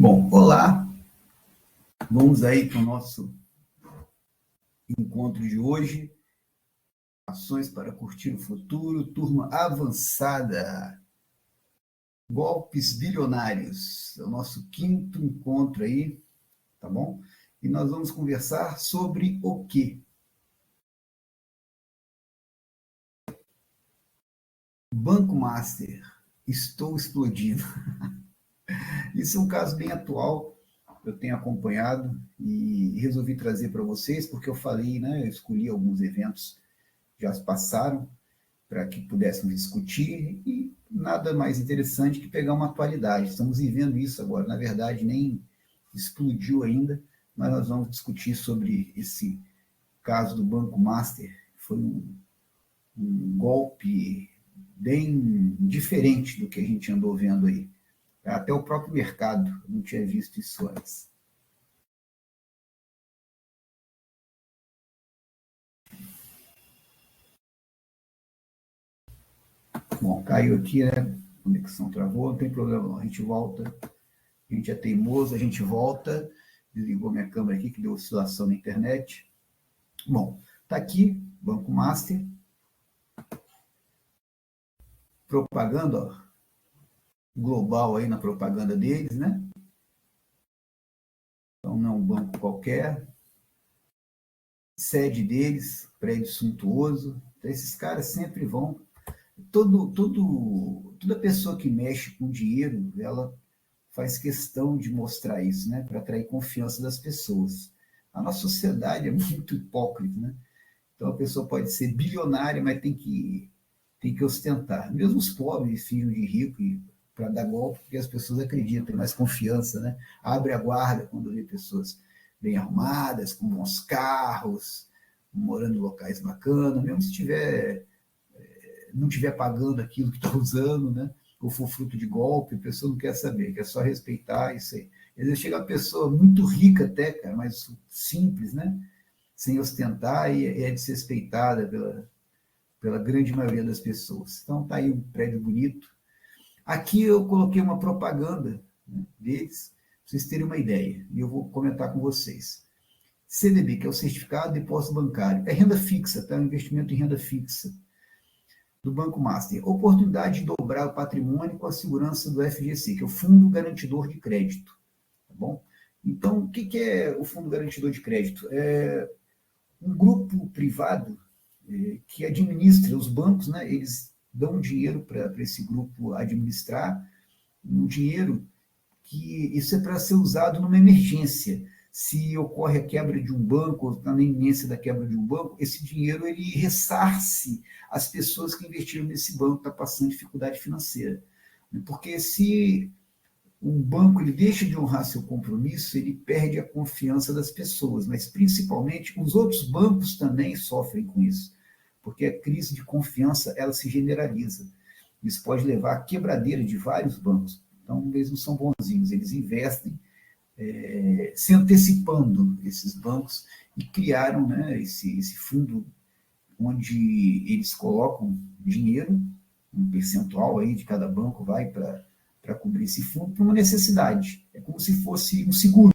Bom, olá, vamos aí para o nosso encontro de hoje, ações para curtir o futuro, turma avançada, golpes bilionários, é o nosso quinto encontro aí, tá bom? E nós vamos conversar sobre o quê? Banco Master, estou explodindo. Isso é um caso bem atual, eu tenho acompanhado e resolvi trazer para vocês, porque eu falei, né, eu escolhi alguns eventos, já passaram, para que pudéssemos discutir, e nada mais interessante que pegar uma atualidade. Estamos vivendo isso agora, na verdade, nem explodiu ainda, mas nós vamos discutir sobre esse caso do Banco Master. Foi um golpe bem diferente do que a gente andou vendo aí. Até o próprio mercado não tinha visto isso antes. Bom, caiu aqui, né? A conexão travou, não tem problema não. A gente volta, a gente é teimoso, a gente volta. Desligou minha câmera aqui, que deu oscilação na internet. Bom, tá aqui, Banco Master. Propaganda, ó, global aí na propaganda deles, né? Então não é um banco qualquer. Sede deles, prédio suntuoso. Então, esses caras sempre vão. Toda pessoa que mexe com dinheiro, ela faz questão de mostrar isso, né? Para atrair confiança das pessoas. A nossa sociedade é muito hipócrita, né? Então a pessoa pode ser bilionária, mas tem que ostentar. Mesmo os pobres fingem de rico para dar golpe, porque as pessoas acreditam, têm mais confiança, né? Abre a guarda quando vê pessoas bem arrumadas, com bons carros, morando em locais bacanas, mesmo se não estiver pagando aquilo que está usando, né? Ou for fruto de golpe, a pessoa não quer saber, quer só respeitar isso aí. Às vezes chega uma pessoa muito rica até, cara, mas simples, né? Sem ostentar e é desrespeitada pela grande maioria das pessoas. Então tá aí um prédio bonito. Aqui eu coloquei uma propaganda, né, deles, para vocês terem uma ideia, e eu vou comentar com vocês. CDB, que é o Certificado de Depósito Bancário, é renda fixa, tá? Um investimento em renda fixa do Banco Master. Oportunidade de dobrar o patrimônio com a segurança do FGC, que é o Fundo Garantidor de Crédito. Tá bom? Então, o que é o Fundo Garantidor de Crédito? É um grupo privado que administra os bancos, né? Eles dão dinheiro para esse grupo administrar, um dinheiro que isso é para ser usado numa emergência. Se ocorre a quebra de um banco, ou está na iminência da quebra de um banco, esse dinheiro ele ressarce as pessoas que investiram nesse banco, está passando dificuldade financeira. Porque se um banco ele deixa de honrar seu compromisso, ele perde a confiança das pessoas, mas principalmente os outros bancos também sofrem com isso, porque a crise de confiança ela se generaliza. Isso pode levar à quebradeira de vários bancos. Então, eles não são bonzinhos, eles investem se antecipando esses bancos e criaram, né, esse fundo onde eles colocam dinheiro, um percentual aí de cada banco vai para cobrir esse fundo por uma necessidade. É como se fosse um seguro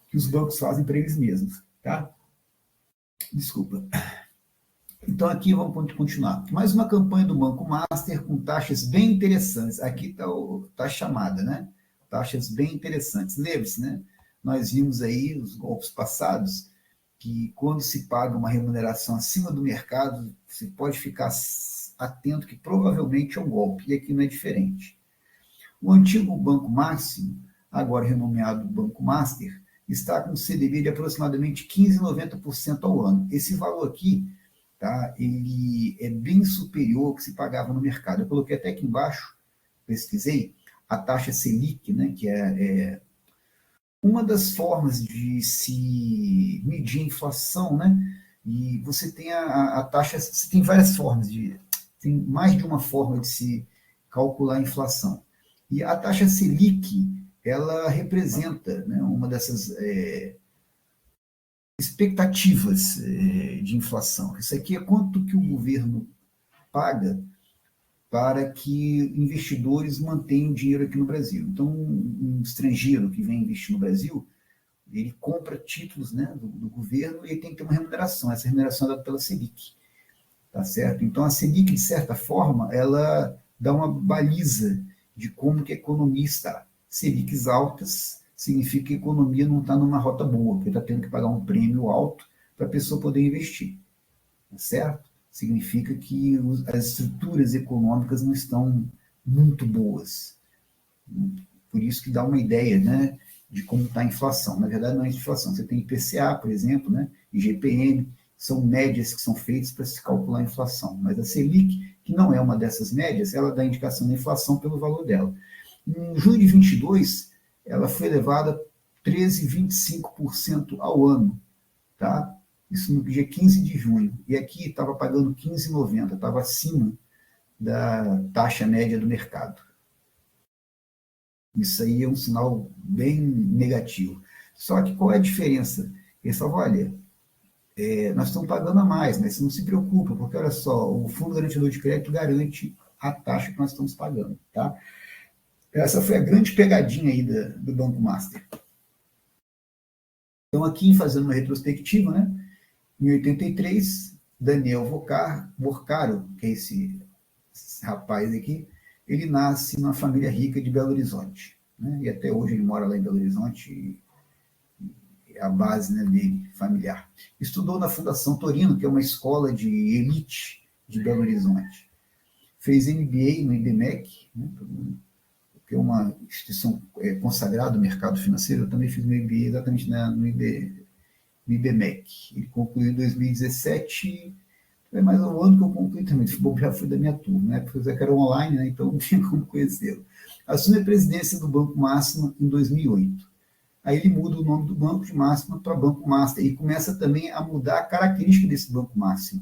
que os bancos fazem para eles mesmos, tá? Desculpa. Então aqui vamos continuar. Mais uma campanha do Banco Master com taxas bem interessantes. Aqui está tá a chamada, né? Taxas bem interessantes. Lembre-se, né? Nós vimos aí os golpes passados que quando se paga uma remuneração acima do mercado, você pode ficar atento que provavelmente é um golpe. E aqui não é diferente. O antigo Banco Máximo, agora renomeado Banco Master, está com CDB de aproximadamente 15,90% ao ano. Esse valor aqui, tá, ele é bem superior ao que se pagava no mercado. Eu coloquei até aqui embaixo, pesquisei, a taxa Selic, né, que é uma das formas de se medir a inflação, né? E você tem a taxa, você tem várias formas, tem mais de uma forma de se calcular a inflação. E a taxa Selic, ela representa, né, uma dessas expectativas de inflação. Isso aqui é quanto que o governo paga para que investidores mantenham dinheiro aqui no Brasil. Então, um estrangeiro que vem investir no Brasil, ele compra títulos, né, do governo e ele tem que ter uma remuneração. Essa remuneração é dada pela Selic, tá certo? Então, a Selic, de certa forma, ela dá uma baliza de como que a economia está. Selics altas significa que a economia não está numa rota boa, porque está tendo que pagar um prêmio alto para a pessoa poder investir, tá certo? Significa que as estruturas econômicas não estão muito boas. Por isso que dá uma ideia, né, de como está a inflação. Na verdade, não é inflação. Você tem IPCA, por exemplo, né, IGPM, são médias que são feitas para se calcular a inflação. Mas a Selic, que não é uma dessas médias, ela dá indicação da inflação pelo valor dela. Em julho de 22, ela foi elevada a 13,25% ao ano, tá? Isso no dia 15 de junho. E aqui estava pagando 15,90, estava acima da taxa média do mercado. Isso aí é um sinal bem negativo. Só que qual é a diferença? Eles falam, olha, nós estamos pagando a mais, mas você não se preocupa, porque olha só, o Fundo Garantidor de Crédito garante a taxa que nós estamos pagando, tá? Essa foi a grande pegadinha aí do Banco Master. Então, aqui, fazendo uma retrospectiva, né? Em 83, Daniel Vorcaro, que é esse rapaz aqui, ele nasce numa família rica de Belo Horizonte, né? E até hoje ele mora lá em Belo Horizonte, é a base, né, dele, familiar. Estudou na Fundação Torino, que é uma escola de elite de Belo Horizonte. Fez MBA no IBMEC, né, que é uma instituição consagrada no mercado financeiro. Eu também fiz meu MBA exatamente no IBMEC. Ele concluiu em 2017, foi mais um ano que eu concluí também, já fui da minha turma, né? Porque eu era online, né? Então não tinha como conhecê-lo. Assume a presidência do Banco Máxima em 2008. Aí ele muda o nome do Banco de Máxima para Banco Master e começa também a mudar a característica desse Banco Máxima.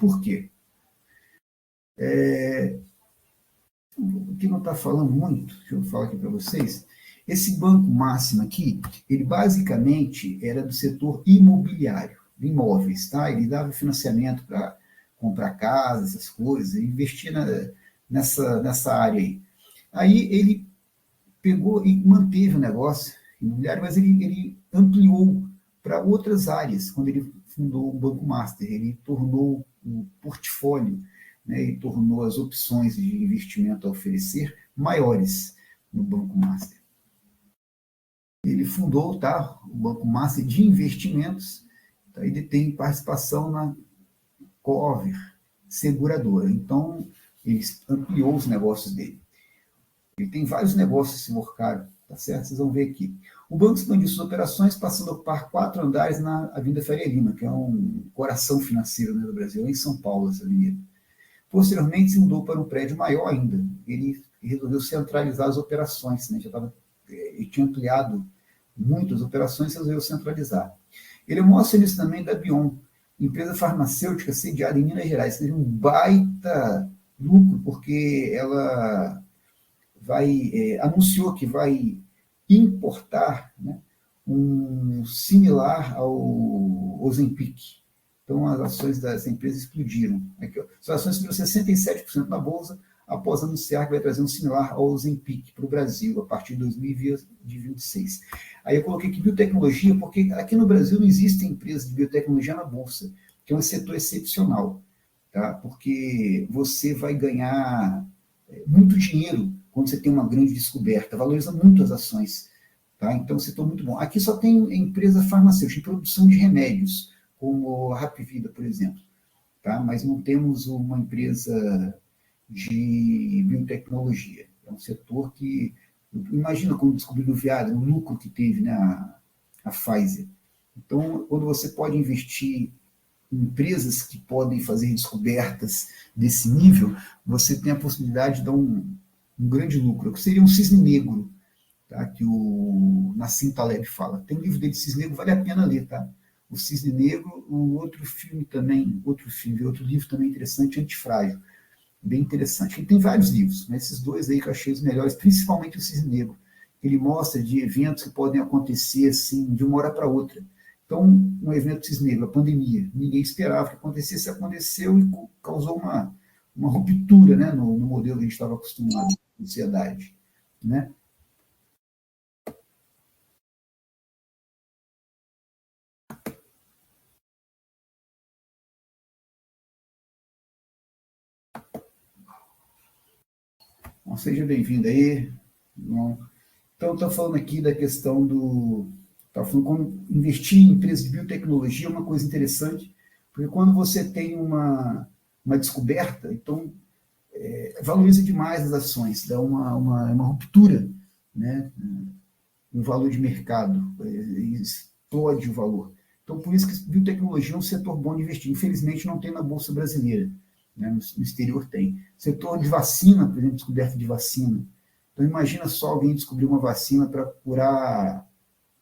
Por quê? O que não está falando muito, deixa eu falar aqui para vocês, esse Banco Máximo aqui, ele basicamente era do setor imobiliário, de imóveis, tá? Ele dava financiamento para comprar casa, essas coisas, investir nessa área aí. Aí ele pegou e manteve o negócio imobiliário, mas ele ampliou para outras áreas, quando ele fundou o Banco Master, ele tornou o portfólio, né, e tornou as opções de investimento a oferecer maiores no Banco Master. Ele fundou, tá, o Banco Master de Investimentos, tá, ele tem participação na Cover, seguradora. Então, ele ampliou os negócios dele. Ele tem vários negócios esse Vorcaro, tá certo? Vocês vão ver aqui. O banco expandiu suas operações, passando a ocupar 4 andares na Avenida Faria Lima, que é um coração financeiro, né, do Brasil, em São Paulo, essa avenida. Posteriormente, se mudou para um prédio maior ainda. Ele resolveu centralizar as operações, né? Ele tinha ampliado muitas operações e resolveu centralizar. Ele mostra isso também da Bion, empresa farmacêutica sediada em Minas Gerais. Teve um baita lucro, porque ela anunciou que vai importar, né, um similar ao Ozempic. Então, as ações dessa empresa explodiram. Aqui, ó, as ações subiram 67% na Bolsa, após anunciar que vai trazer um similar ao Ozempic para o Brasil, a partir de 2026. Aí eu coloquei aqui biotecnologia, porque aqui no Brasil não existem empresas de biotecnologia na Bolsa, que é um setor excepcional, tá? Porque você vai ganhar muito dinheiro quando você tem uma grande descoberta, valoriza muito as ações, tá? Então, setor muito bom. Aqui só tem empresa farmacêutica, de produção de remédios, como a Rapvida, por exemplo, tá? Mas não temos uma empresa de biotecnologia. É um setor que, imagina quando descobriram o Viagra, o lucro que teve, né, a Pfizer. Então, quando você pode investir em empresas que podem fazer descobertas desse nível, você tem a possibilidade de dar um grande lucro, que seria um cisne negro, tá? Que o Nassim Taleb fala. Tem um livro dele, Cisne Negro, vale a pena ler, tá? O Cisne Negro, o outro livro também interessante, Antifrágil, bem interessante. Ele tem vários livros, mas esses dois aí que eu achei os melhores, principalmente o Cisne Negro. Ele mostra de eventos que podem acontecer assim, de uma hora para outra. Então, um evento Cisne Negro, a pandemia, ninguém esperava que acontecesse, aconteceu e causou uma ruptura, né, no modelo que a gente estava acostumado na sociedade, né? Bom, seja bem-vindo aí. Bom, então, estou falando aqui da questão do... Estava falando como investir em empresas de biotecnologia é uma coisa interessante, porque quando você tem uma descoberta, então valoriza demais as ações, dá uma ruptura, né, um valor de mercado, explode o valor. Então, por isso que biotecnologia é um setor bom de investir. Infelizmente, não tem na Bolsa Brasileira, né, no exterior tem. Setor de vacina, por exemplo, descoberta de vacina. Então, imagina só alguém descobrir uma vacina para curar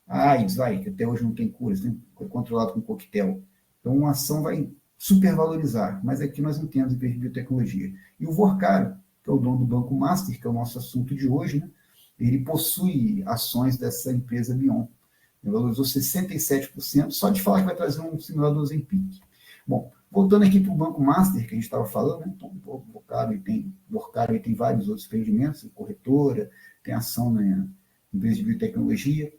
a AIDS, que até hoje não tem cura, é controlado com coquetel. Então, uma ação vai supervalorizar, mas aqui nós não temos empresa de biotecnologia. E o Vorcaro, que é o dono do Banco Master, que é o nosso assunto de hoje, né, ele possui ações dessa empresa Bion. Ele valorizou 67%, só de falar que vai trazer um simulador Ozempic. Bom, voltando aqui para o Banco Master, que a gente estava falando, né, então, o Vorcaro tem vários outros empreendimentos, corretora, tem ação na empresa de biotecnologia,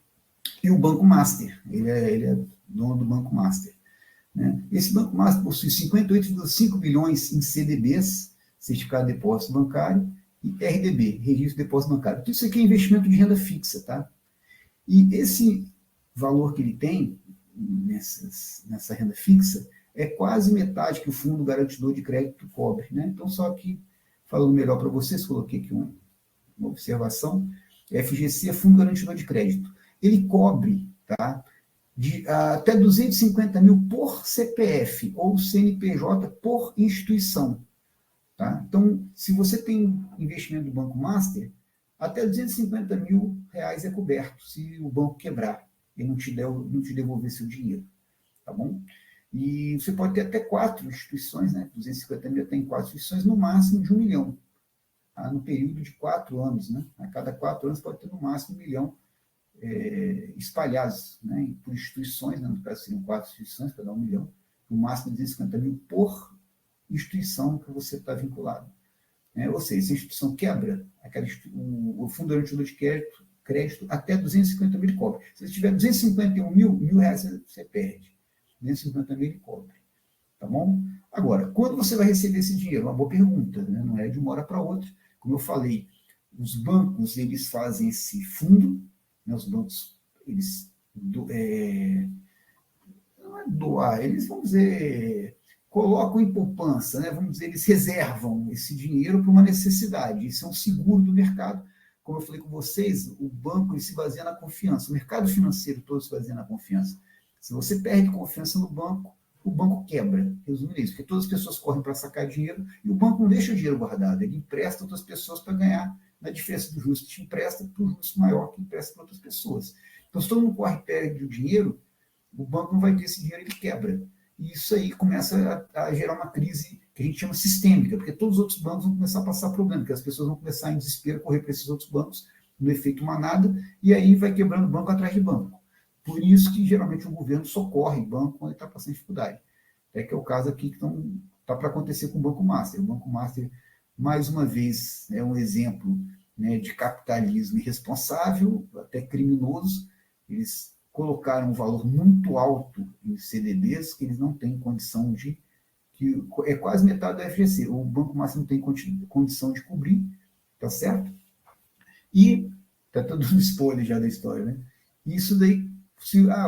e o Banco Master, ele é dono do Banco Master. Né? Esse Banco Master possui 58,5 bilhões em CDBs, Certificado de Depósito Bancário, e RDB, Registro de Depósito Bancário. Tudo isso aqui é investimento de renda fixa, tá? E esse valor que ele tem nessa renda fixa é quase metade que o Fundo Garantidor de Crédito cobre, né? Então, só que, falando melhor para vocês, coloquei aqui uma observação, FGC é Fundo Garantidor de Crédito. Ele cobre, tá, até 250 mil por CPF ou CNPJ por instituição. Tá? Então, se você tem investimento do Banco Master, até 250 mil reais é coberto se o banco quebrar e não te devolver seu dinheiro. Tá bom? E você pode ter até 4 instituições, né? 250 mil tem 4 instituições, no máximo de 1 milhão. Tá? No período de 4 anos. Né? A cada 4 anos pode ter no máximo 1 milhão espalhados, né? Por instituições, né? No caso seriam 4 instituições para dar 1 milhão, no máximo 250 mil por instituição que você está vinculado. Ou seja, se a instituição quebra, o Fundo Garantidor de Crédito até 250 mil ele cobre. Se você tiver 251 mil reais, você perde. 250 mil ele cobre. Tá bom? Agora, quando você vai receber esse dinheiro? Uma boa pergunta, né? Não é de uma hora para outra. Como eu falei, os bancos, eles fazem esse fundo, né? Os bancos, eles não é doar, eles, vamos dizer, colocam em poupança, né? Vamos dizer, eles reservam esse dinheiro para uma necessidade. Isso é um seguro do mercado. Como eu falei com vocês, o banco ele se baseia na confiança. O mercado financeiro todo se baseia na confiança. Se você perde confiança no banco, o banco quebra. Resumindo isso, porque todas as pessoas correm para sacar dinheiro e o banco não deixa o dinheiro guardado. Ele empresta outras pessoas para ganhar na diferença do juros que te empresta para o juros maior que empresta para outras pessoas. Então, se todo mundo corre e perde o dinheiro, o banco não vai ter esse dinheiro, ele quebra. E isso aí começa a gerar uma crise que a gente chama sistêmica, porque todos os outros bancos vão começar a passar problema, porque as pessoas vão começar em desespero a correr para esses outros bancos, no efeito manada, e aí vai quebrando banco atrás de banco. Por isso que geralmente o governo socorre o banco quando ele está passando dificuldade. Até que é o caso aqui que está para acontecer com o Banco Master. O Banco Master, mais uma vez, é um exemplo, né, de capitalismo irresponsável, até criminoso. Eles colocaram um valor muito alto em CDBs que eles não têm condição que é quase metade da FGC. O Banco Master não tem condição de cobrir, tá certo? E está todo um spoiler já da história, né? Isso daí,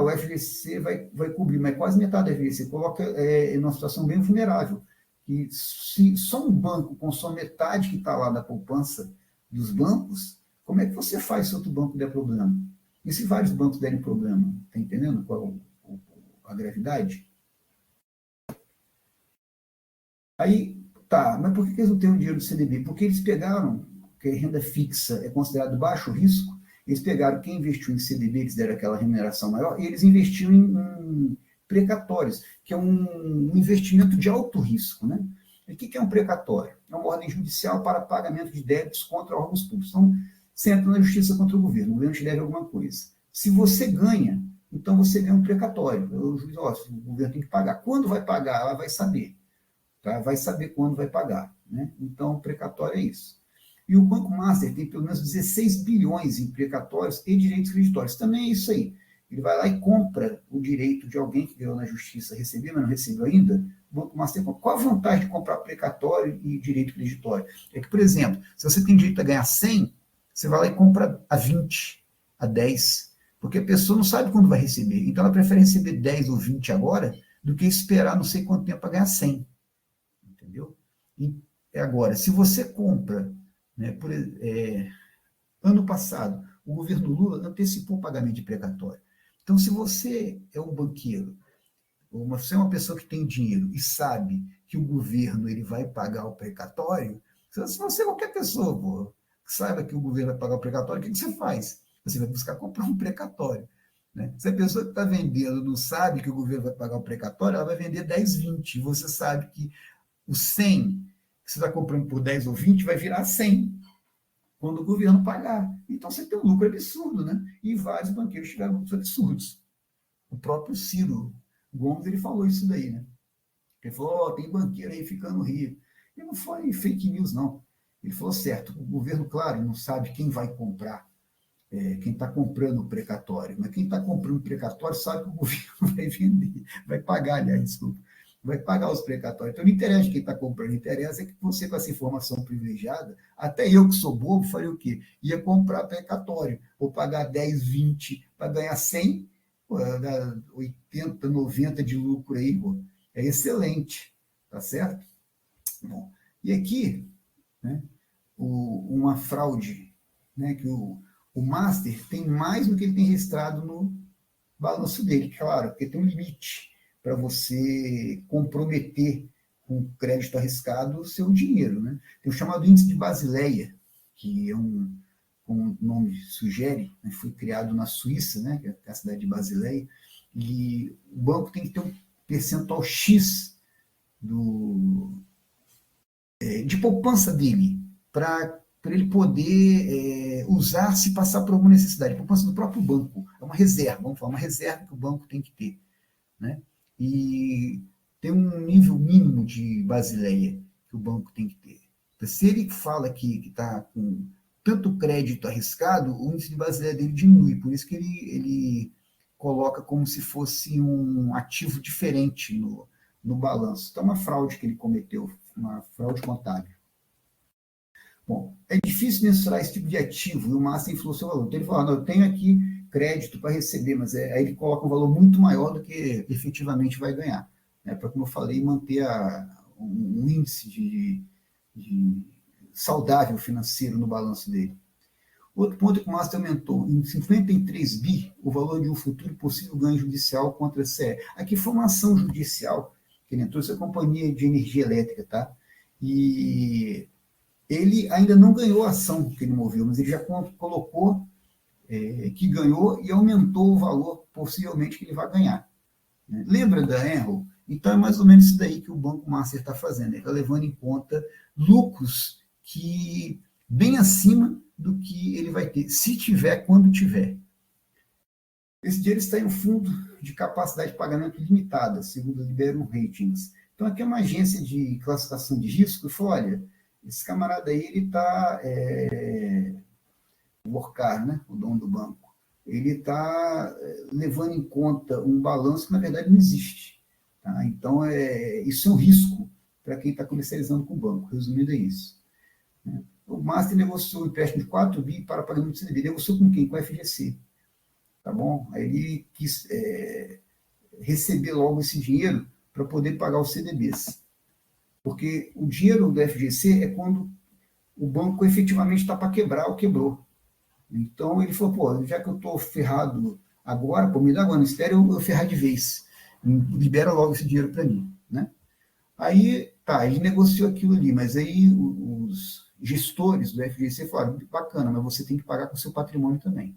o FGC vai cobrir, mas quase metade da FGC coloca em uma situação bem vulnerável. E se só um banco consome metade que está lá da poupança dos bancos, como é que você faz se outro banco der problema? E se vários bancos derem problema? Está entendendo qual a gravidade? Aí, tá, mas por que eles não têm o dinheiro do CDB? Porque eles pegaram, que a renda fixa é considerado baixo risco, eles pegaram quem investiu em CDB, eles deram aquela remuneração maior, e eles investiram em precatórios, que é um investimento de alto risco, né? E o que é um precatório? É uma ordem judicial para pagamento de débitos contra órgãos públicos. Então, você entra na justiça contra o governo te deve alguma coisa. Se você ganha, então você ganha um precatório. O juiz, o governo tem que pagar. Quando vai pagar, ela vai saber. tá? Vai saber quando vai pagar, né? Então, o precatório é isso. E o Banco Master tem pelo menos 16 bilhões em precatórios e direitos creditórios. Também é isso aí. Ele vai lá e compra o direito de alguém que ganhou na justiça receber, mas não recebeu ainda. O Banco Master compra. Qual a vantagem de comprar precatório e direito creditório? É que, por exemplo, se você tem direito a ganhar 100, você vai lá e compra a 20, a 10, porque a pessoa não sabe quando vai receber. Então, ela prefere receber 10 ou 20 agora do que esperar não sei quanto tempo para ganhar 100. Entendeu? E agora, se você compra, né, ano passado, o governo Lula antecipou o pagamento de precatório. Então, se você é um banqueiro, ou você é uma pessoa que tem dinheiro e sabe que o governo ele vai pagar o precatório, se você é qualquer pessoa, pô, que saiba que o governo vai pagar o precatório, o que você faz? Você vai buscar comprar um precatório. Né? Se a pessoa que está vendendo não sabe que o governo vai pagar o precatório, ela vai vender 10, 20. Você sabe que o 100 que você está comprando por 10 ou 20 vai virar 100 quando o governo pagar. Então você tem um lucro absurdo, né? E vários banqueiros tiveram lucros absurdos. O próprio Ciro Gomes ele falou isso daí, né? Ele falou: tem banqueiro aí ficando rico. E não foi fake news, não. Ele falou certo. O governo, claro, não sabe quem vai comprar, quem está comprando o precatório. Mas quem está comprando o precatório sabe que o governo vai vender, vai pagar, aliás, desculpa, vai pagar os precatórios. Então não interessa quem está comprando, interessa é que você, com essa informação privilegiada, até eu que sou bobo, falei o quê? Ia comprar precatório, ou pagar 10, 20 para ganhar 100, pô, dá 80, 90 de lucro aí, pô. É excelente, tá certo? Bom, e aqui, né, uma fraude, né, que o Master tem mais do que ele tem registrado no balanço dele, claro, porque tem um limite para você comprometer com crédito arriscado o seu dinheiro. Né? Tem o chamado índice de Basileia, que é como o nome sugere, né, foi criado na Suíça, né, que é a cidade de Basileia, e o banco tem que ter um percentual X de poupança dele para ele poder usar se passar por alguma necessidade. Poupança do próprio banco. É uma reserva, vamos falar, uma reserva que o banco tem que ter. Né? E tem um nível mínimo de Basileia que o banco tem que ter. Então, se ele fala que está com tanto crédito arriscado, o índice de Basileia dele diminui. Por isso que ele coloca como se fosse um ativo diferente no balanço. Então, é uma fraude que ele cometeu, uma fraude contábil. Bom, é difícil mensurar esse tipo de ativo e o Massa influenciou o seu valor. Então ele falou: não, eu tenho aqui crédito para receber, mas aí ele coloca um valor muito maior do que efetivamente vai ganhar. Né? Para, como eu falei, manter um índice de saudável financeiro no balanço dele. Outro ponto é que o Massa aumentou em 53 bi o valor de um futuro possível ganho judicial contra a CE. Aqui foi uma ação judicial que ele entrou, essa companhia de energia elétrica, tá? E ele ainda não ganhou a ação que ele moveu, mas ele já colocou que ganhou e aumentou o valor possivelmente que ele vai ganhar. Né? Lembra da Enro? Então é mais ou menos isso daí que o Banco Master está fazendo. Ele está levando em conta lucros que bem acima do que ele vai ter, se tiver, quando tiver. Esse dinheiro está em um fundo de capacidade de pagamento limitada, segundo a Liberum Ratings. Então aqui é uma agência de classificação de risco e falou: olha, esse camarada aí, ele está, o Orcar, né, o dono do banco, ele está levando em conta um balanço que, na verdade, não existe. Tá? Então, isso é um risco para quem está comercializando com o banco. Resumindo, é isso. Né? O Master negociou um empréstimo de 4 bi para pagamento de CDB. Negociou com quem? Com a FGC. Tá bom? Aí ele quis receber logo esse dinheiro para poder pagar os CDBs. Porque o dinheiro do FGC é quando o banco efetivamente está para quebrar ou quebrou. Então ele falou: pô, já que eu estou ferrado agora, pô, me dá agora, não espere eu ferrar de vez. Libera logo esse dinheiro para mim. Né? Aí, tá, ele negociou aquilo ali, mas aí os gestores do FGC falaram: bacana, mas você tem que pagar com o seu patrimônio também.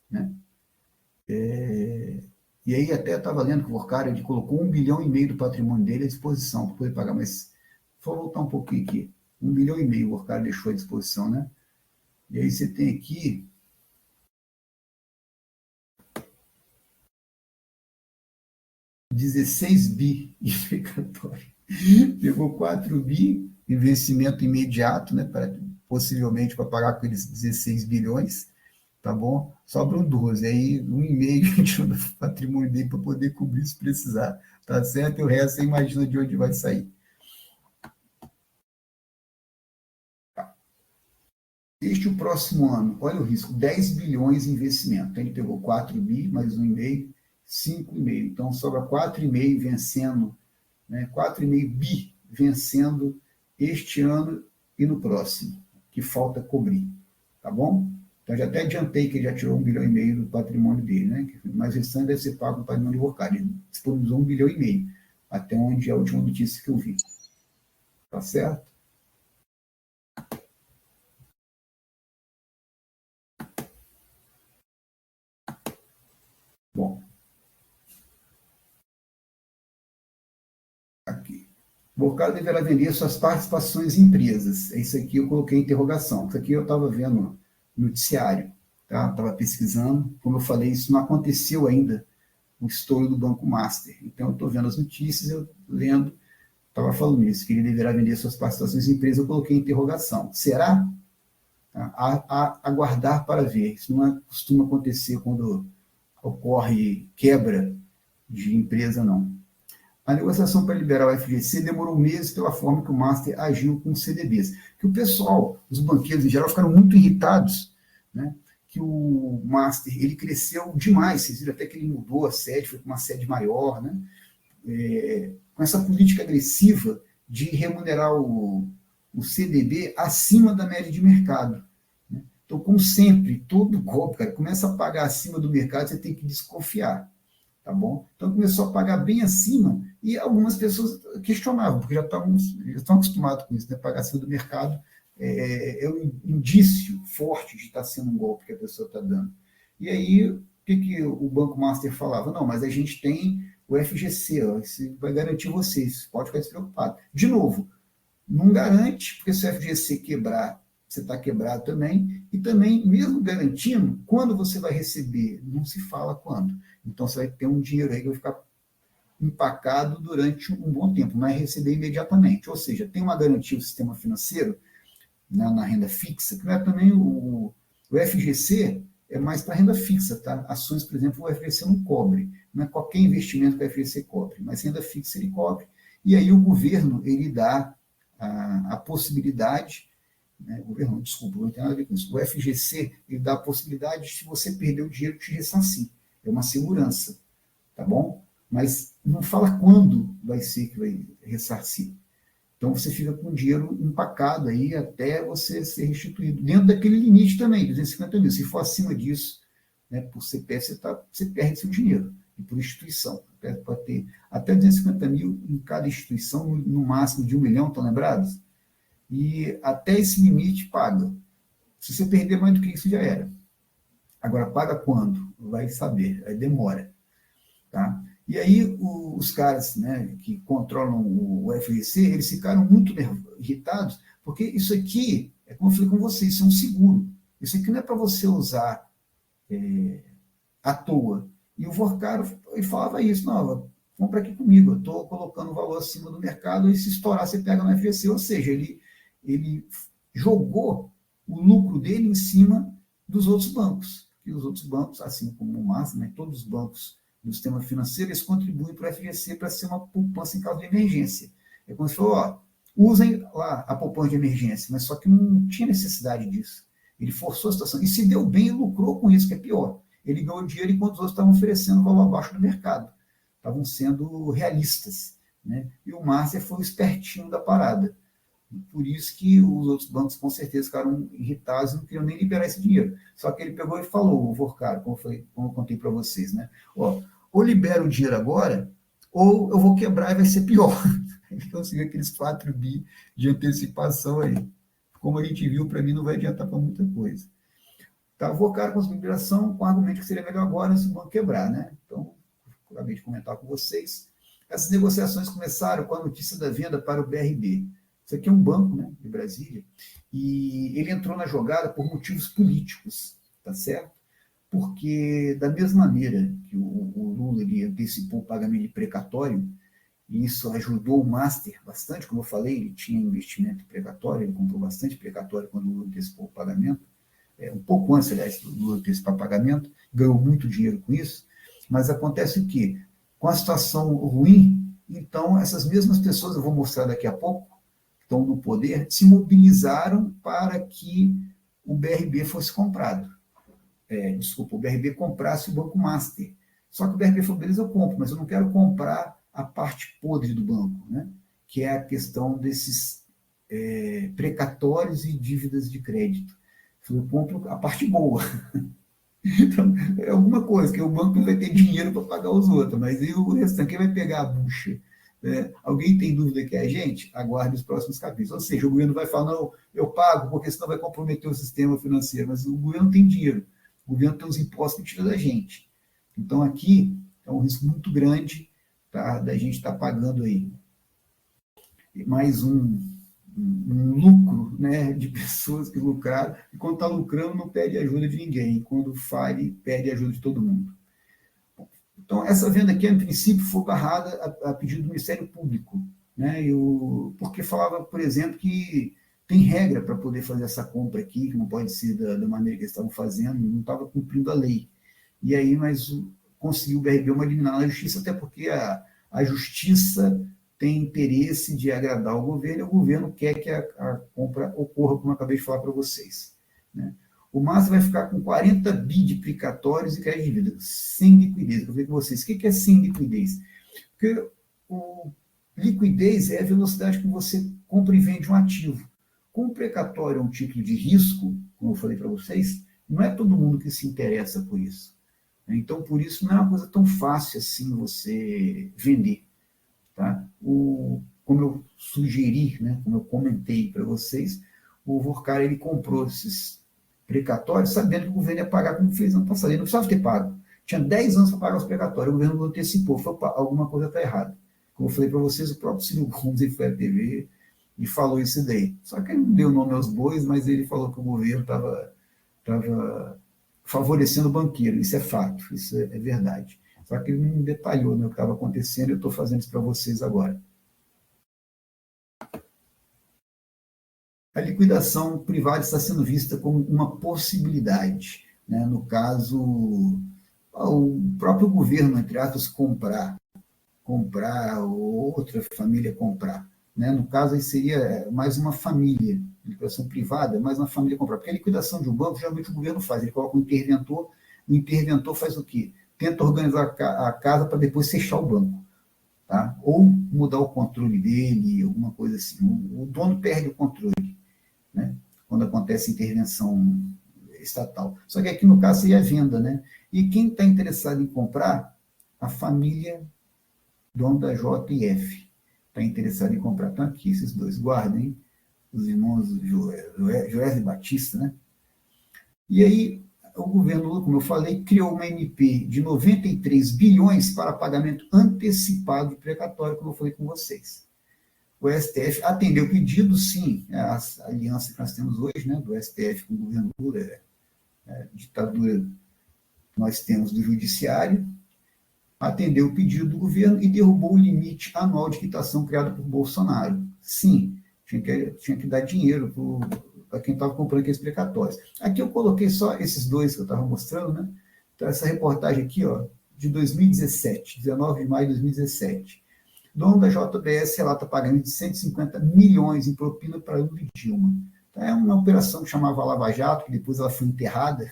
Né? E aí até estava lendo que o Vorkara ele colocou 1,5 bilhão do patrimônio dele à disposição para poder pagar, mas vou voltar um pouquinho aqui. 1,5 bilhão o Vorkara deixou à disposição, né? E aí você tem aqui 16 bi de precatório. Pegou 4 bi, investimento imediato, né, possivelmente para pagar aqueles 16 bilhões, tá bom? Sobram 12, aí 1,5 tirou do patrimônio dele para poder cobrir se precisar, tá certo? E o resto você imagina de onde vai sair. Este o próximo ano, olha o risco, 10 bilhões em investimento. Então, ele pegou 4 bi, mais 1,5, 5,5. Então, sobra 4,5 vencendo, né? 4,5 bi vencendo este ano e no próximo, que falta cobrir, tá bom? Então, já até adiantei que ele já tirou 1,5 bilhão do patrimônio dele, né? Mas o restante deve ser pago no patrimônio workário. Ele disponibilizou 1,5 bilhão, até onde é a última notícia que eu vi. Tá certo? Bom, aqui. O Workário deverá vender suas participações em empresas. Isso aqui eu coloquei em interrogação. Isso aqui eu estava vendo no noticiário, tá? Estava pesquisando. Como eu falei, isso não aconteceu ainda, o estouro do Banco Master. Então, eu estou vendo as notícias, eu lendo, estava falando isso, que ele deverá vender suas participações em empresa, eu coloquei em interrogação. Será? Aguardar para ver. Isso não costuma acontecer quando ocorre quebra de empresa, não. A negociação para liberar o FGC demorou meses pela forma que o Master agiu com os CDBs. Que o pessoal, os banqueiros em geral, ficaram muito irritados, né? Que o Master ele cresceu demais. Vocês viram até que ele mudou a sede, foi para uma sede maior, né? Com essa política agressiva de remunerar o CDB acima da média de mercado. Né? Então, como sempre, todo golpe, cara, começa a pagar acima do mercado, você tem que desconfiar. Tá bom? Então começou a pagar bem acima e algumas pessoas questionavam, porque já estão acostumados com isso, né? Pagar acima do mercado é um indício forte de estar sendo um golpe que a pessoa está dando. E aí, o que o Banco Master falava? Não, mas a gente tem o FGC, ó, isso vai garantir vocês, pode ficar despreocupado. De novo, não garante, porque se o FGC quebrar, você está quebrado também, e também, mesmo garantindo, quando você vai receber, não se fala quando. Então, você vai ter um dinheiro aí que vai ficar empacado durante um bom tempo, não é receber imediatamente. Ou seja, tem uma garantia do sistema financeiro, né, na renda fixa, que não é também o FGC, é mais para renda fixa, tá? Ações, por exemplo, o FGC não cobre, não é qualquer investimento que o FGC cobre, mas renda fixa ele cobre. E aí o governo, ele dá a possibilidade, né, o governo, desculpa, não tem nada a ver com isso, o FGC, ele dá a possibilidade de, se você perder o dinheiro, te ressarcir. É uma segurança, tá bom? Mas não fala quando vai ser que vai ressarcir. Então você fica com o dinheiro empacado aí até você ser restituído. Dentro daquele limite também, 250 mil. Se for acima disso, né, por CPF, você perde seu dinheiro. E por instituição. Pode ter até 250 mil em cada instituição, no máximo de 1 milhão, estão lembrados? E até esse limite paga. Se você perder mais do que isso, já era. Agora, paga quando? Vai saber, aí demora. Tá? E aí os caras, né, que controlam o FGC, eles ficaram muito irritados, porque isso aqui, é como eu falei com vocês, isso é um seguro. Isso aqui não é para você usar à toa. E o Vorcaro, ele falava isso, não, compra aqui comigo, eu estou colocando o valor acima do mercado, e se estourar, você pega no FGC. Ou seja, ele jogou o lucro dele em cima dos outros bancos. E os outros bancos, assim como o Massa, né, todos os bancos do sistema financeiro, eles contribuem para o FGC para ser uma poupança em caso de emergência. É como se falou, ó, usem lá a poupança de emergência, mas só que não tinha necessidade disso. Ele forçou a situação e se deu bem e lucrou com isso, que é pior. Ele ganhou dinheiro enquanto os outros estavam oferecendo valor abaixo do mercado. Estavam sendo realistas. Né? E o Márcia foi o espertinho da parada. Por isso que os outros bancos, com certeza, ficaram irritados e não queriam nem liberar esse dinheiro. Só que ele pegou e falou, o Vorcaro, como eu contei para vocês, né? Ó, ou libera o dinheiro agora, ou eu vou quebrar e vai ser pior. Ele conseguiu aqueles 4 bi de antecipação aí. Como a gente viu, para mim não vai adiantar para muita coisa. Tá, o Vorcaro conseguiu liberação com o argumento que seria melhor agora se o banco quebrar, né? Então, acabei de comentar com vocês. Essas negociações começaram com a notícia da venda para o BRB. Isso aqui é um banco, né, de Brasília, e ele entrou na jogada por motivos políticos, tá certo? Porque, da mesma maneira que o Lula ele antecipou o pagamento de precatório, e isso ajudou o Master bastante, como eu falei, ele tinha investimento precatório, ele comprou bastante precatório quando o Lula antecipou o pagamento, um pouco antes, aliás, do Lula antecipar o pagamento, ganhou muito dinheiro com isso, mas acontece que, com a situação ruim, então essas mesmas pessoas, eu vou mostrar daqui a pouco, que estão no poder, se mobilizaram para que o BRB fosse comprado. Desculpa, o BRB comprasse o Banco Master. Só que o BRB falou, beleza, eu compro, mas eu não quero comprar a parte podre do banco, né? Que é a questão desses precatórios e dívidas de crédito. Eu compro a parte boa. Então, é alguma coisa, que o banco não vai ter dinheiro para pagar os outros, mas e o restante, quem vai pegar a bucha? Alguém tem dúvida que é a gente? Aguarde os próximos capítulos. Ou seja, o governo vai falar, não, eu pago, porque senão vai comprometer o sistema financeiro, mas o governo não tem dinheiro. O governo tem os impostos que tira da gente. Então, aqui é um risco muito grande, tá, da gente estar pagando aí mais um lucro, né, de pessoas que lucraram, e quando está lucrando não pede ajuda de ninguém, quando fale, pede ajuda de todo mundo. Então, essa venda aqui, em princípio, foi barrada a pedido do Ministério Público, né, porque falava, por exemplo, que tem regra para poder fazer essa compra aqui, que não pode ser da maneira que eles estavam fazendo, não estava cumprindo a lei. E aí, mas conseguiu o BRB uma liminar na justiça, até porque a justiça tem interesse de agradar o governo, e o governo quer que a compra ocorra, como eu acabei de falar para vocês. Né? O Massa vai ficar com 40 bi de precatórios e crédito de dívida, sem liquidez. Eu vou ver com vocês. O que é sem liquidez? Porque liquidez é a velocidade que você compra e vende um ativo. Como o precatório é um título de risco, como eu falei para vocês, não é todo mundo que se interessa por isso. Então, por isso, não é uma coisa tão fácil assim você vender. Tá? Como eu sugeri, né, como eu comentei para vocês, o Vorkar ele comprou esses precatórios sabendo que o governo ia pagar como fez ano passado. Ele não precisava ter pago. Tinha 10 anos para pagar os precatórios, o governo não antecipou. Alguma coisa está errada. Como eu falei para vocês, o próprio Ciro Gomes ele foi à TV e falou isso daí. Só que ele não deu nome aos bois, mas ele falou que o governo estava favorecendo o banqueiro. Isso é fato, isso é verdade. Só que ele não detalhou, né, o que estava acontecendo, eu estou fazendo isso para vocês agora. A liquidação privada está sendo vista como uma possibilidade. Né? No caso, o próprio governo, entre aspas, comprar, ou outra família comprar. Né? No caso, aí seria mais uma família, liquidação privada, mais uma família comprar. Porque a liquidação de um banco, geralmente o governo faz, ele coloca um interventor, o interventor faz o quê? Tenta organizar a casa para depois fechar o banco. Tá? Ou mudar o controle dele, alguma coisa assim. O dono perde o controle, né? Quando acontece intervenção estatal. Só que aqui no caso seria a venda. Né? E quem está interessado em comprar? A família dono da JF. Está interessado em comprar. Estão aqui esses dois, guardem, os irmãos Joés e Batista. Né? E aí, o governo Lula, como eu falei, criou uma MP de 93 bilhões para pagamento antecipado de precatório, como eu falei com vocês. O STF atendeu o pedido, sim, a aliança que nós temos hoje, né, do STF com o governo Lula, ditadura que nós temos do judiciário, atendeu o pedido do governo e derrubou o limite anual de quitação criado por Bolsonaro. Sim, tinha que dar dinheiro para quem estava comprando aqueles precatórios. Aqui eu coloquei só esses dois que eu estava mostrando, né? Então, essa reportagem aqui, ó, de 2017, 19 de maio de 2017. Dono da JBS relata pagamento de 150 milhões em propina para Lula e Dilma. Então, é uma operação que chamava Lava Jato, que depois ela foi enterrada,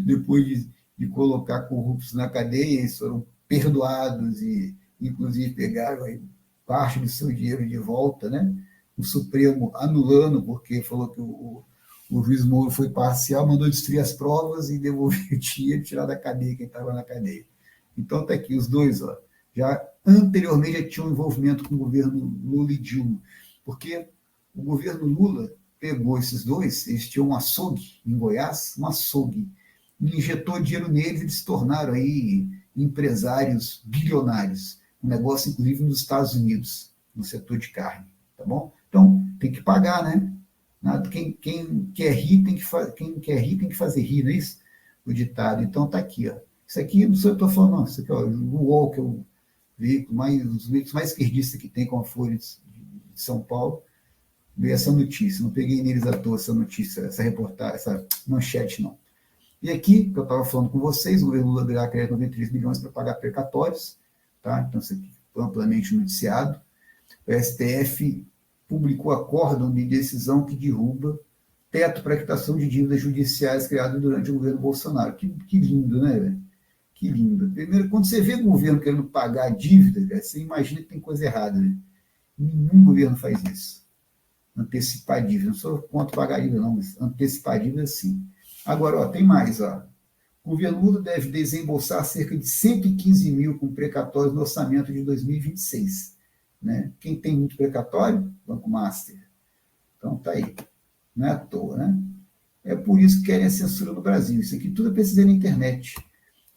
depois de colocar corruptos na cadeia, eles foram perdoados e, inclusive, pegaram aí parte do seu dinheiro de volta, né? O Supremo anulando, porque falou que o juiz Moro foi parcial, mandou destruir as provas e devolver o dinheiro, tirar da cadeia quem estava na cadeia. Então, está aqui os dois, ó, já anteriormente já tinham envolvimento com o governo Lula e Dilma, porque o governo Lula pegou esses dois, eles tinham um açougue em Goiás, um açougue, injetou dinheiro neles e eles se tornaram aí empresários bilionários, um negócio inclusive nos Estados Unidos, no setor de carne, tá bom? Então, tem que pagar, né? Quem quer rir tem que fazer rir, não é isso? O ditado. Então, tá aqui, ó. Isso aqui, não sei o que eu estou falando, não. Isso aqui, ó, o UOL, que os veículos mais esquerdistas que tem, com a Folha de São Paulo, veio essa notícia. Não peguei neles à toa essa notícia, essa reportagem, essa manchete, não. E aqui, que eu estava falando com vocês, o governo Lula virá criar 93 bilhões para pagar precatórios, tá? Então, isso aqui foi amplamente noticiado. O STF publicou acórdão de decisão que derruba teto para quitação de dívidas judiciais criado durante o governo Bolsonaro. Que lindo, né, velho? Que lindo. Primeiro, quando você vê o governo querendo pagar a dívida, você imagina que tem coisa errada, né? Nenhum governo faz isso. Antecipar a dívida. Não sou contra pagar a dívida, não, mas antecipar a dívida, sim. Agora, ó, tem mais. Ó. O governo Lula deve desembolsar cerca de 115 mil com precatórios no orçamento de 2026. Né? Quem tem muito precatório? Banco Master. Então, tá aí. Não é à toa, né? É por isso que querem a censura no Brasil. Isso aqui tudo é pesquisei na internet.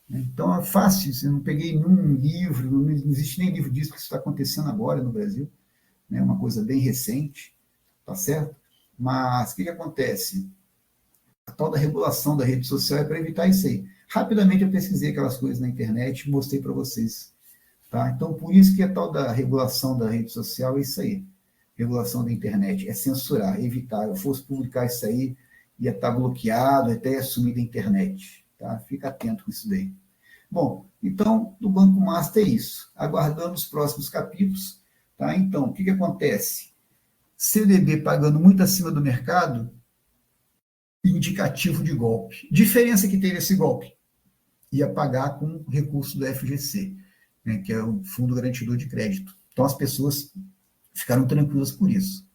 Então, é fácil. Eu não peguei nenhum livro, não existe nem livro disso que está acontecendo agora no Brasil. É né? Uma coisa bem recente, tá certo? Mas o que acontece? A tal da regulação da rede social é para evitar isso aí. Rapidamente eu pesquisei aquelas coisas na internet e mostrei para vocês. Tá? Então, por isso que a tal da regulação da rede social é isso aí. Regulação da internet é censurar, evitar. Eu fosse publicar isso aí, ia estar bloqueado, até ia sumir da internet. Tá? Fica atento com isso daí. Bom, então, no Banco Master é isso. Aguardando os próximos capítulos. Tá? Então, o que acontece? CDB pagando muito acima do mercado, indicativo de golpe. Diferença que teve esse golpe? Ia pagar com recurso do FGC, né, que é o Fundo Garantidor de Crédito. Então as pessoas ficaram tranquilas por isso.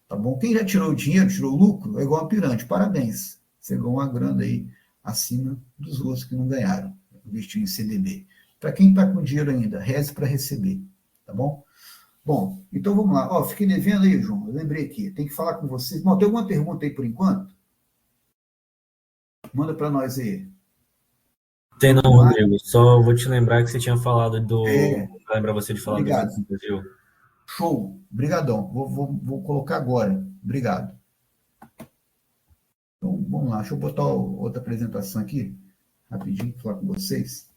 Tá bom? Quem já tirou o dinheiro, tirou o lucro, é igual a pirante. Parabéns. Você ganhou uma grana aí acima dos outros que não ganharam, investindo em CDB. Para quem está com dinheiro ainda, reze para receber. Tá bom? Bom, então vamos lá. Ó, fiquei devendo aí, João. Eu lembrei aqui. Tem que falar com vocês. Bom, tem alguma pergunta aí por enquanto? Manda para nós aí. Tem não, Banco Mar, Rodrigo. Só vou te lembrar que você tinha falado do. é, Lembra você de falar do obrigado. Banco do Brasil? Show. Obrigadão. Vou colocar agora. Obrigado. Então, vamos lá. Deixa eu botar outra apresentação aqui, rapidinho, falar com vocês.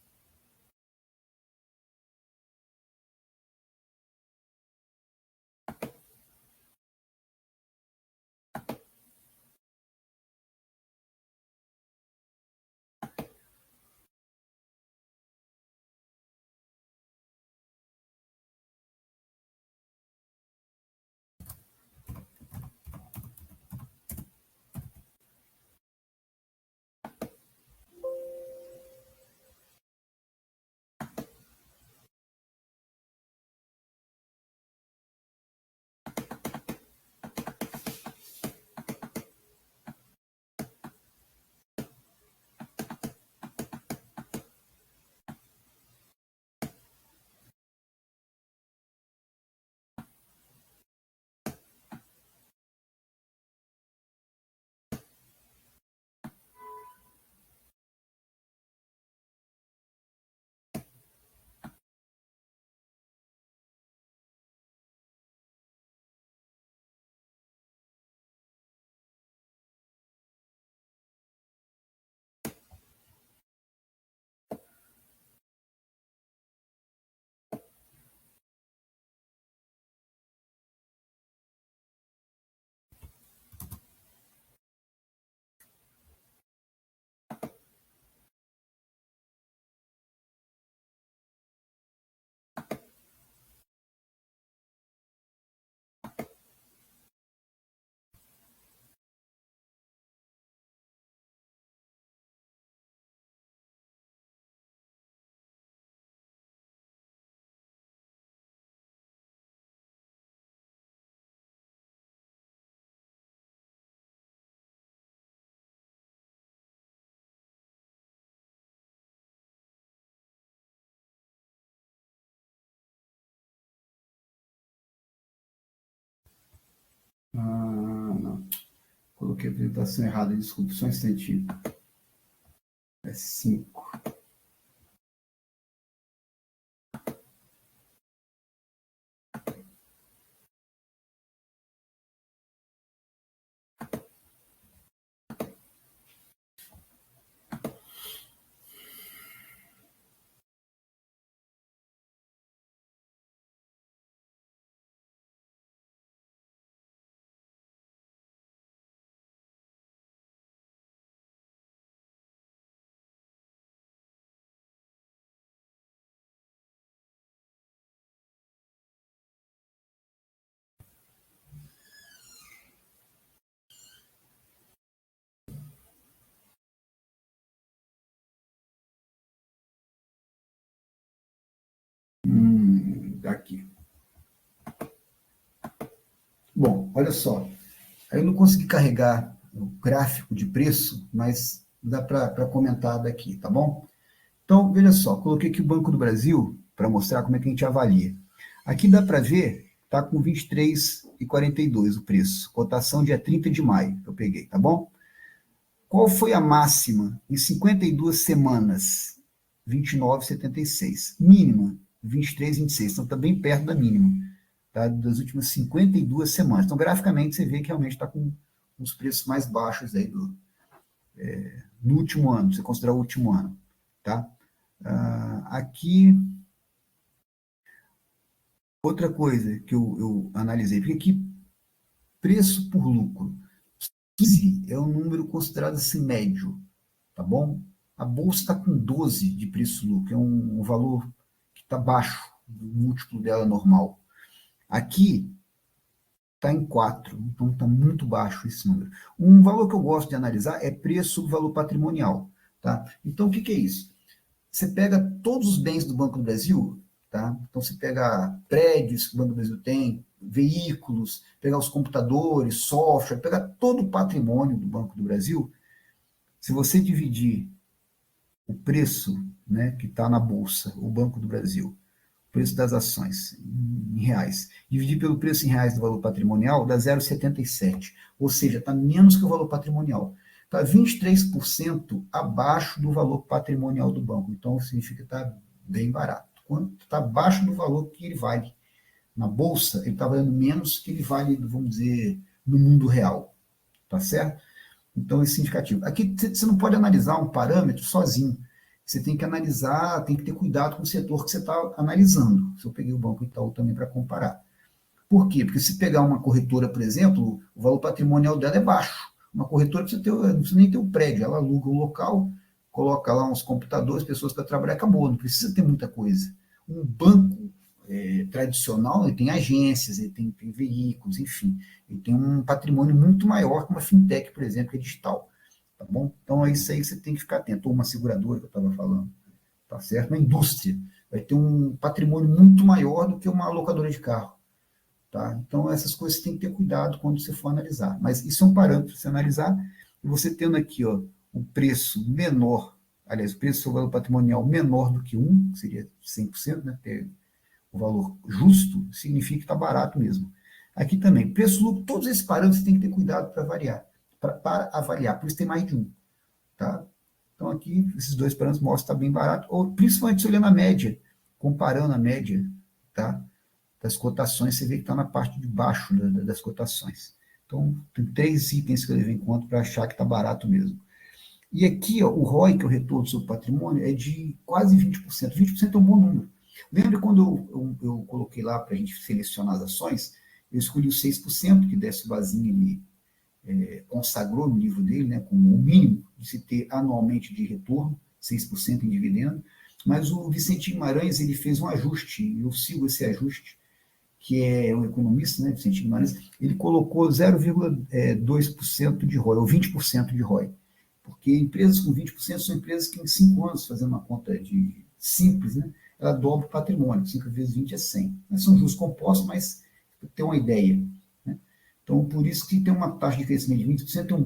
Ah, não. Coloquei a apresentação errada, desculpa, só um instantinho. É 5. Aqui. Bom, olha só. Aí eu não consegui carregar o gráfico de preço, mas dá para comentar daqui, tá bom? Então, veja só, coloquei aqui o Banco do Brasil para mostrar como é que a gente avalia. Aqui dá para ver, está com 23,42 o preço. Cotação dia 30 de maio, que eu peguei, tá bom? Qual foi a máxima em 52 semanas? 29,76. Mínima, 23,26. Então, está bem perto da mínima, tá? Das últimas 52 semanas. Então, graficamente, você vê que realmente está com os preços mais baixos aí no último ano, se você considerar o último ano, tá? Aqui, outra coisa que eu analisei, porque aqui, preço por lucro. 15 é um número considerado assim médio, tá bom? A bolsa está com 12 de preço-lucro, é um valor que está baixo do múltiplo dela normal. Aqui está em 4, então está muito baixo esse número. Um valor que eu gosto de analisar é preço sobre valor patrimonial, tá? Então, o que é isso? Você pega todos os bens do Banco do Brasil, tá? Então, você pega prédios que o Banco do Brasil tem, veículos, pegar os computadores, software, pegar todo o patrimônio do Banco do Brasil. Se você dividir o preço, né, que está na Bolsa, o Banco do Brasil, o preço das ações em reais, dividir pelo preço em reais do valor patrimonial, dá 0,77. Ou seja, está menos que o valor patrimonial. Está 23% abaixo do valor patrimonial do banco. Então, significa que está bem barato. Quando está abaixo do valor que ele vale na Bolsa, ele está valendo menos que ele vale, vamos dizer, no mundo real. Tá certo? Então, é significativo. Aqui você não pode analisar um parâmetro sozinho. Você tem que analisar, tem que ter cuidado com o setor que você está analisando. Se eu peguei o Banco Itaú também para comparar. Por quê? Porque se pegar uma corretora, por exemplo, o valor patrimonial dela é baixo. Uma corretora não precisa nem ter um prédio, ela aluga um local, coloca lá uns computadores, pessoas para trabalhar, acabou, não precisa ter muita coisa. Um banco tradicional, ele tem agências, ele tem veículos, enfim, ele tem um patrimônio muito maior que uma fintech, por exemplo, que é digital, tá bom? Então é isso aí que você tem que ficar atento, ou uma seguradora que eu estava falando, tá certo? Uma indústria vai ter um patrimônio muito maior do que uma locadora de carro, tá? Então essas coisas você tem que ter cuidado quando você for analisar, mas isso é um parâmetro para você analisar, e você tendo aqui, ó, o preço menor, aliás, o preço sobre o valor patrimonial menor do que 1, que seria 100%, né, o valor justo, significa que está barato mesmo. Aqui também, preço-lucro, todos esses parâmetros você tem que ter cuidado para variar, para avaliar, por isso tem mais de um. Tá? Então aqui, esses dois parâmetros mostram que está bem barato, ou principalmente se olhando a média, comparando a média, tá, das cotações, você vê que está na parte de baixo das cotações. Então, tem 3 itens que eu levei em conta para achar que está barato mesmo. E aqui, ó, o ROI, que é o retorno sobre patrimônio, é de quase 20%. 20% é um bom número. Lembra quando eu coloquei lá para a gente selecionar as ações? Eu escolhi o 6%, que Décio Bazin ele consagrou no livro dele, né, como o mínimo de se ter anualmente de retorno, 6% em dividendo. Mas o Vicente Guimarães ele fez um ajuste, eu sigo esse ajuste, que é um economista, né, Vicente Guimarães, ele colocou 0,2% de ROI, ou 20% de ROI. Porque empresas com 20% são empresas que em 5 anos, fazendo uma conta de simples, né, ela dobra o patrimônio, 5 vezes 20 é 100. Não são juros compostos, mas tem uma ideia. Né? Então, por isso que ter uma taxa de crescimento de 20% é um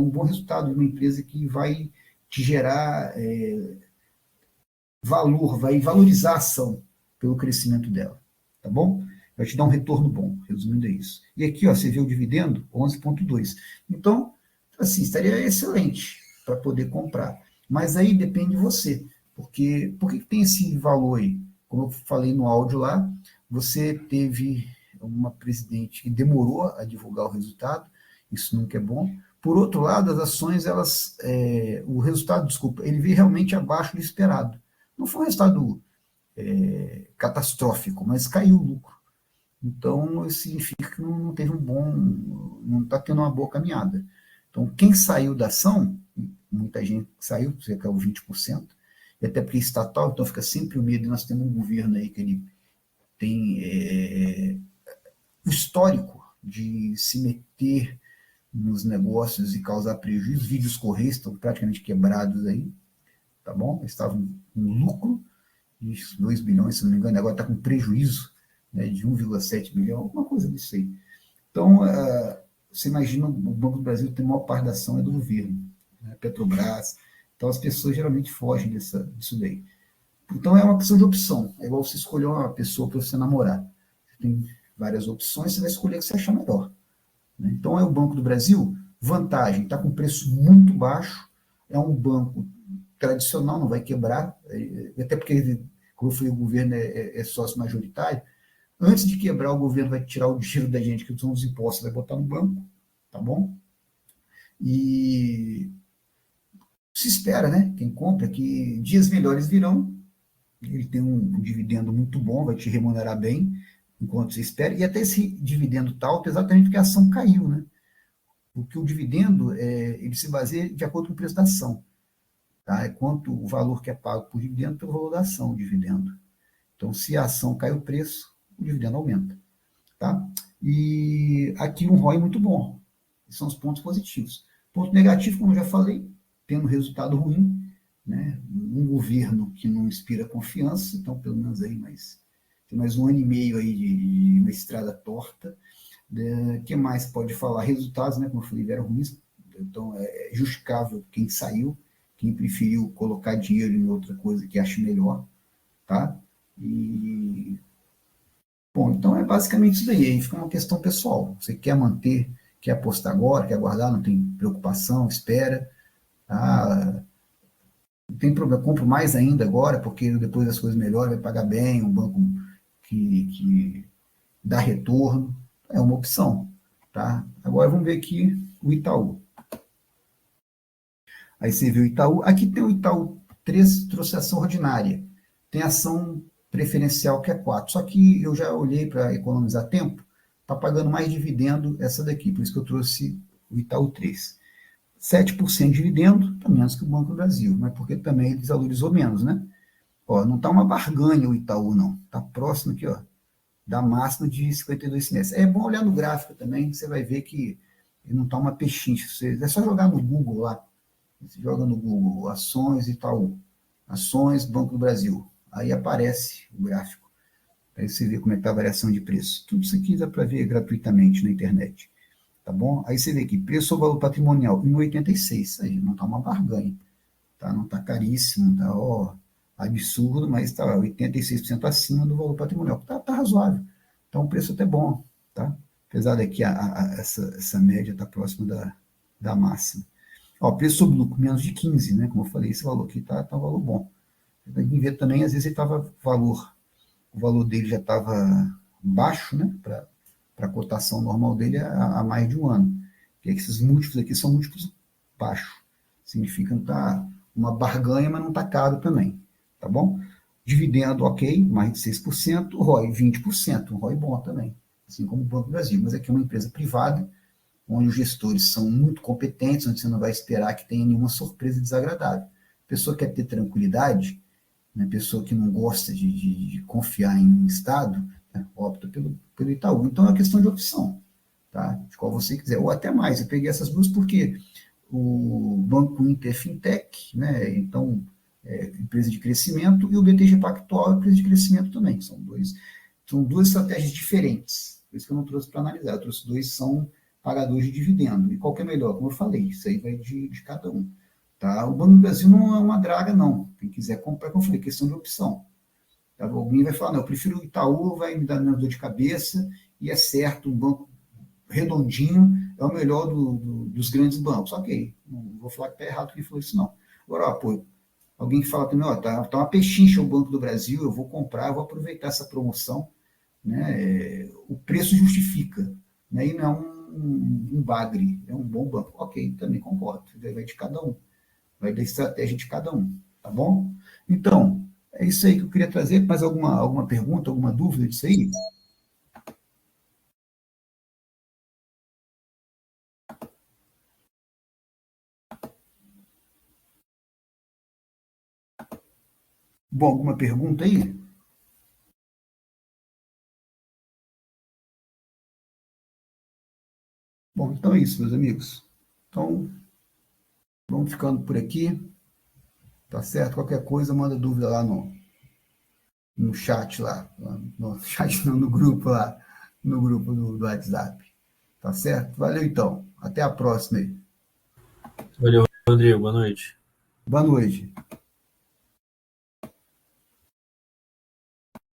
bom resultado de uma empresa que vai te gerar valor, vai valorizar a ação pelo crescimento dela. Tá bom? Vai te dar um retorno bom, resumindo é isso. E aqui, ó, você vê o dividendo, 11,2. Então, assim, estaria excelente para poder comprar. Mas aí depende de você. Porque por que tem esse valor aí? Como eu falei no áudio lá, você teve uma presidente que demorou a divulgar o resultado, isso nunca é bom. Por outro lado, as ações, o resultado, desculpa, ele veio realmente abaixo do esperado. Não foi um resultado catastrófico, mas caiu o lucro. Então, isso significa que não teve não está tendo uma boa caminhada. Então, quem saiu da ação, muita gente saiu, cerca de 20%, e até porque é estatal, então fica sempre o medo, nós temos um governo aí que ele tem o histórico de se meter nos negócios e causar prejuízo, vídeos correios estão praticamente quebrados aí, tá bom? Eles estavam em lucro, de 2 bilhões, se não me engano, agora está com prejuízo, né, de 1,7 bilhão, alguma coisa disso aí. Então, você imagina, o Banco do Brasil tem a maior parte da ação é do governo, né, Petrobras. Então, as pessoas geralmente fogem disso daí. Então, é uma questão de opção. É igual você escolher uma pessoa para você namorar. Tem várias opções, você vai escolher o que você achar melhor. Né? Então, é o Banco do Brasil, vantagem, está com preço muito baixo, é um banco tradicional, não vai quebrar, até porque, como eu falei, o governo é sócio majoritário. Antes de quebrar, o governo vai tirar o dinheiro da gente, que são os impostos, vai botar no banco, tá bom? E se espera, né? Quem compra, que dias melhores virão. Ele tem um dividendo muito bom, vai te remunerar bem, enquanto você espera. E até esse dividendo tá alto, exatamente porque a ação caiu, né? Porque o dividendo, ele se baseia de acordo com o preço da ação. Tá? É quanto o valor que é pago por dividendo pelo valor da ação, o dividendo. Então, se a ação cai o preço, o dividendo aumenta. Tá? E aqui um ROI muito bom. Esses são os pontos positivos. Ponto negativo, como eu já falei, tendo resultado ruim, né? Um governo que não inspira confiança, então pelo menos aí tem mais 1 ano e meio aí de uma estrada torta. O que mais pode falar? Resultados, né? Como eu falei, vieram ruins, então é justificável quem saiu, quem preferiu colocar dinheiro em outra coisa que acha melhor, tá? E bom, então é basicamente isso daí. Aí fica uma questão pessoal. Você quer manter, quer apostar agora, quer guardar, não tem preocupação, espera. Ah, não tem problema, compro mais ainda agora, porque depois as coisas melhoram, vai pagar bem, um banco que dá retorno. É uma opção. Tá? Agora vamos ver aqui o Itaú. Aí você vê o Itaú. Aqui tem o Itaú 3, trouxe ação ordinária. Tem ação preferencial que é 4. Só que eu já olhei para economizar tempo, está pagando mais dividendo essa daqui, por isso que eu trouxe o Itaú 3. 7% de dividendo, está menos que o Banco do Brasil, mas porque também ele desvalorizou menos, né? Ó, não está uma barganha o Itaú, não. Está próximo aqui, ó, da máxima de 52 semestres. É bom olhar no gráfico também, você vai ver que ele não está uma pechincha. É só jogar no Google lá. Você joga no Google ações Itaú, ações Banco do Brasil. Aí aparece o gráfico. Aí você vê como é que está a variação de preço. Tudo isso aqui dá para ver gratuitamente na internet. Tá bom? Aí você vê aqui, preço ou valor patrimonial, 1,86. Aí não está uma barganha. Tá? Não está caríssimo, tá absurdo, mas está 86% acima do valor patrimonial. Tá razoável. Então o preço até bom. Tá? Apesar daqui essa média está próxima da máxima. Ó, preço sobre lucro, menos de 15, né? Como eu falei, esse valor aqui tá um valor bom. Tem que ver também, às vezes ele estava o valor dele já estava baixo, né? Para a cotação normal dele há mais de um ano. Porque esses múltiplos aqui são múltiplos baixos. Significa que não está uma barganha, mas não está caro também. Tá bom? Dividendo, ok, mais de 6%, ROI 20%, um ROI bom também. Assim como o Banco do Brasil. Mas aqui é uma empresa privada, onde os gestores são muito competentes, onde você não vai esperar que tenha nenhuma surpresa desagradável. A pessoa quer ter tranquilidade, né, pessoa que não gosta de confiar em Estado, né, opta pelo Itaú. Então é uma questão de opção, tá? De qual você quiser. Ou até mais, eu peguei essas duas porque o Banco Inter é fintech, né? Então empresa de crescimento, e o BTG Pactual é empresa de crescimento também. São duas estratégias diferentes. Por isso que eu não trouxe para analisar. Eu trouxe dois são pagadores de dividendo. E qual que é melhor? Como eu falei, isso aí vai de cada um. Tá? O Banco do Brasil não é uma draga, não. Quem quiser comprar, como eu falei, questão de opção. Tá? Alguém vai falar, não, eu prefiro o Itaú, vai me dar menos dor de cabeça, e é certo, um banco redondinho é o melhor dos grandes bancos. Ok, não vou falar que está errado quem falou isso, não. Agora, ó, pô, alguém que fala também, ó, tá uma pechincha o Banco do Brasil, eu vou comprar, eu vou aproveitar essa promoção, né? O preço justifica, né? E não é um bagre, é um bom banco. Ok, também concordo, vai de cada um, vai da estratégia de cada um, tá bom? Então, é isso aí que eu queria trazer. Mais alguma pergunta, alguma dúvida disso aí? Bom, alguma pergunta aí? Bom, então é isso, meus amigos. Então, vamos ficando por aqui, tá certo? Qualquer coisa, manda dúvida lá no chat lá, no chat não, no grupo lá, no grupo do WhatsApp. Tá certo? Valeu então. Até a próxima aí. Valeu, Rodrigo. Boa noite. Boa noite.